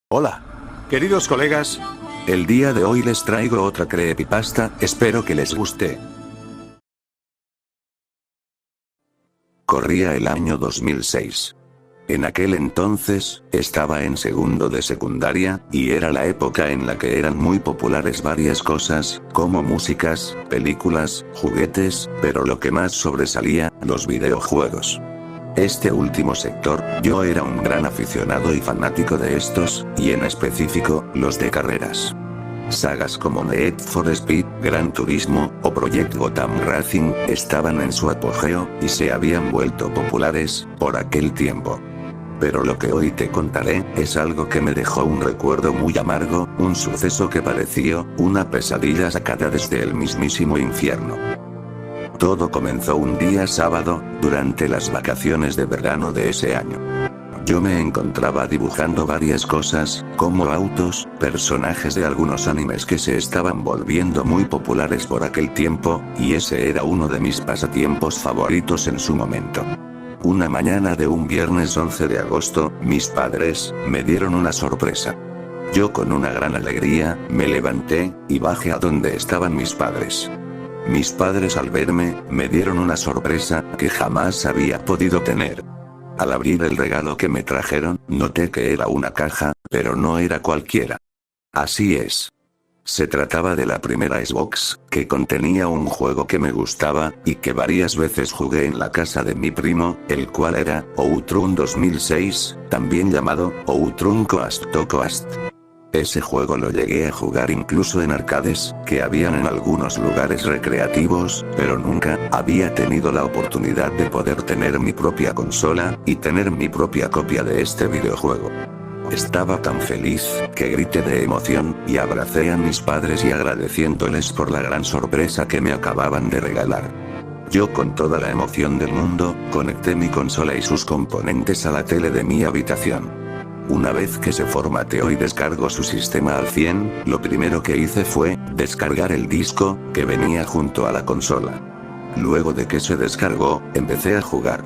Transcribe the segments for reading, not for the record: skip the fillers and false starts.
Hola, queridos colegas. El día de hoy les traigo otra creepypasta, espero que les guste. Corría el año 2006. En aquel entonces, estaba en segundo de secundaria, y era la época en la que eran muy populares varias cosas, como músicas, películas, juguetes, pero lo que más sobresalía, los videojuegos. Este último sector, yo era un gran aficionado y fanático de estos, y en específico, los de carreras. Sagas como Need for Speed, Gran Turismo, o Project Gotham Racing, estaban en su apogeo, y se habían vuelto populares, por aquel tiempo. Pero lo que hoy te contaré, es algo que me dejó un recuerdo muy amargo, un suceso que pareció, una pesadilla sacada desde el mismísimo infierno. Todo comenzó un día sábado, durante las vacaciones de verano de ese año. Yo me encontraba dibujando varias cosas, como autos, personajes de algunos animes que se estaban volviendo muy populares por aquel tiempo, y ese era uno de mis pasatiempos favoritos en su momento. Una mañana de un viernes 11 de agosto, mis padres me dieron una sorpresa. Yo con una gran alegría, me levanté, y bajé a donde estaban mis padres. Mis padres al verme, me dieron una sorpresa, que jamás había podido tener. Al abrir el regalo que me trajeron, noté que era una caja, pero no era cualquiera. Así es. Se trataba de la primera Xbox, que contenía un juego que me gustaba, y que varias veces jugué en la casa de mi primo, el cual era, Outrun 2006, también llamado, Outrun Coast to Coast. Ese juego lo llegué a jugar incluso en arcades, que habían en algunos lugares recreativos, pero nunca había tenido la oportunidad de poder tener mi propia consola, y tener mi propia copia de este videojuego. Estaba tan feliz, que grité de emoción, y abracé a mis padres y agradeciéndoles por la gran sorpresa que me acababan de regalar. Yo con toda la emoción del mundo, conecté mi consola y sus componentes a la tele de mi habitación. Una vez que se formateó y descargó su sistema al 100, lo primero que hice fue, descargar el disco, que venía junto a la consola. Luego de que se descargó, empecé a jugar.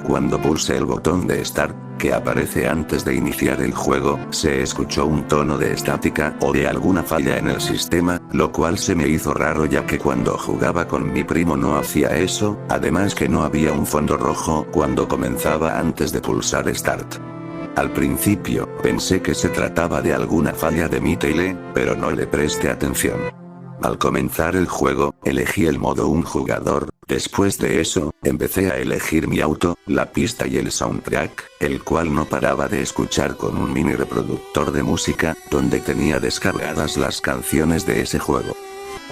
Cuando pulsé el botón de Start, que aparece antes de iniciar el juego, se escuchó un tono de estática o de alguna falla en el sistema, lo cual se me hizo raro ya que cuando jugaba con mi primo no hacía eso, además que no había un fondo rojo cuando comenzaba antes de pulsar Start. Al principio, pensé que se trataba de alguna falla de mi tele, pero no le presté atención. Al comenzar el juego, elegí el modo un jugador, después de eso, empecé a elegir mi auto, la pista y el soundtrack, el cual no paraba de escuchar con un mini reproductor de música, donde tenía descargadas las canciones de ese juego.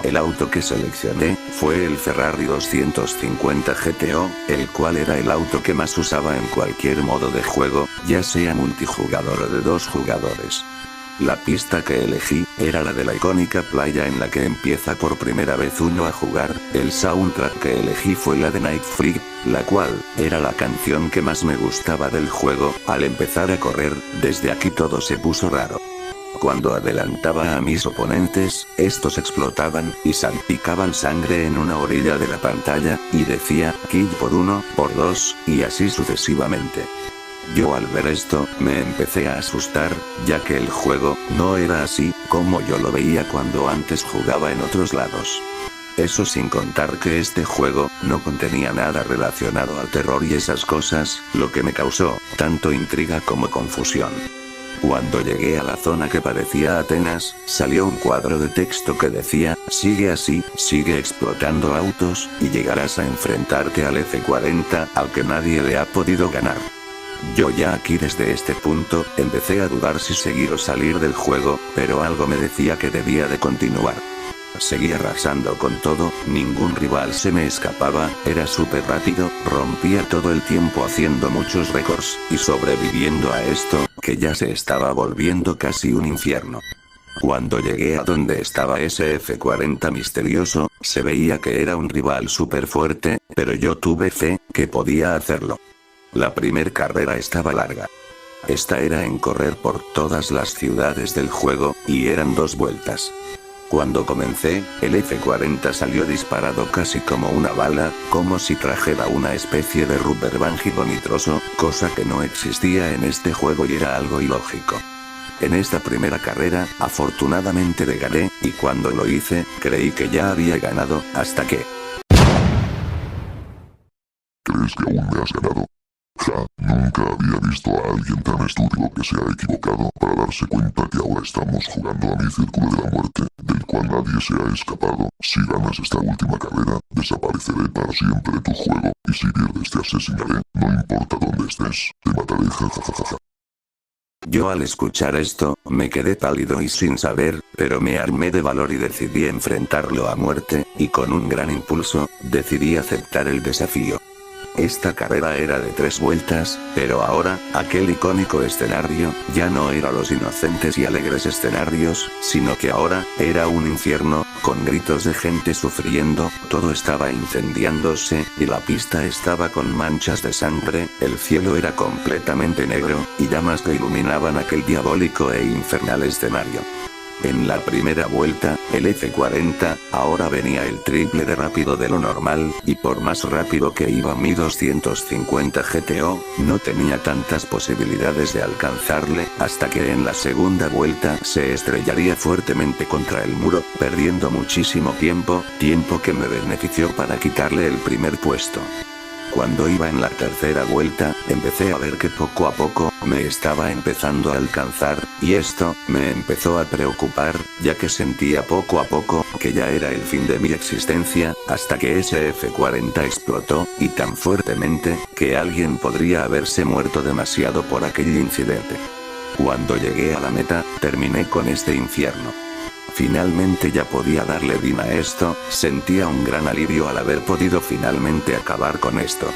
El auto que seleccioné, fue el Ferrari 250 GTO, el cual era el auto que más usaba en cualquier modo de juego, ya sea multijugador o de 2 jugadores. La pista que elegí, era la de la icónica playa en la que empieza por primera vez uno a jugar, el soundtrack que elegí fue la de Night Free, la cual, era la canción que más me gustaba del juego. Al empezar a correr, desde aquí todo se puso raro. Cuando adelantaba a mis oponentes, estos explotaban, y salpicaban sangre en una orilla de la pantalla, y decía, kill por 1, por 2, y así sucesivamente. Yo al ver esto, me empecé a asustar, ya que el juego, no era así, como yo lo veía cuando antes jugaba en otros lados. Eso sin contar que este juego, no contenía nada relacionado al terror y esas cosas, lo que me causó, tanto intriga como confusión. Cuando llegué a la zona que parecía Atenas, salió un cuadro de texto que decía, sigue así, sigue explotando autos, y llegarás a enfrentarte al F40, al que nadie le ha podido ganar. Yo ya aquí desde este punto, empecé a dudar si seguir o salir del juego, pero algo me decía que debía de continuar. Seguí arrasando con todo, ningún rival se me escapaba, era súper rápido, rompía todo el tiempo haciendo muchos récords, y sobreviviendo a esto, que ya se estaba volviendo casi un infierno. Cuando llegué a donde estaba ese F40 misterioso, se veía que era un rival súper fuerte, pero yo tuve fe, que podía hacerlo. La primer carrera estaba larga. Esta era en correr por todas las ciudades del juego, y eran 2 vueltas. Cuando comencé, el F40 salió disparado casi como una bala, como si trajera una especie de rubber band nitroso, cosa que no existía en este juego y era algo ilógico. En esta primera carrera, afortunadamente le gané, y cuando lo hice, creí que ya había ganado, hasta que... ¿Crees que aún me has ganado? Ja, nunca había visto a alguien tan estúpido que se ha equivocado para darse cuenta que ahora estamos jugando a mi círculo de la muerte, del cual nadie se ha escapado. Si ganas esta última carrera, desapareceré para siempre de tu juego, y si pierdes te asesinaré, no importa dónde estés, te mataré jajajaja. Yo al escuchar esto, me quedé pálido y sin saber, pero me armé de valor y decidí enfrentarlo a muerte, y con un gran impulso, decidí aceptar el desafío. Esta carrera era de 3 vueltas, pero ahora, aquel icónico escenario, ya no era los inocentes y alegres escenarios, sino que ahora, era un infierno, con gritos de gente sufriendo, todo estaba incendiándose, y la pista estaba con manchas de sangre, el cielo era completamente negro, y llamas que iluminaban aquel diabólico e infernal escenario. En la primera vuelta, el F40, ahora venía el triple de rápido de lo normal, y por más rápido que iba mi 250 GTO, no tenía tantas posibilidades de alcanzarle, hasta que en la segunda vuelta se estrellaría fuertemente contra el muro, perdiendo muchísimo tiempo que me benefició para quitarle el primer puesto. Cuando iba en la tercera vuelta, empecé a ver que poco a poco, me estaba empezando a alcanzar, y esto, me empezó a preocupar, ya que sentía poco a poco, que ya era el fin de mi existencia, hasta que ese F40 explotó, y tan fuertemente, que alguien podría haberse muerto demasiado por aquel incidente. Cuando llegué a la meta, terminé con este infierno. Finalmente ya podía darle fin a esto, sentía un gran alivio al haber podido finalmente acabar con esto.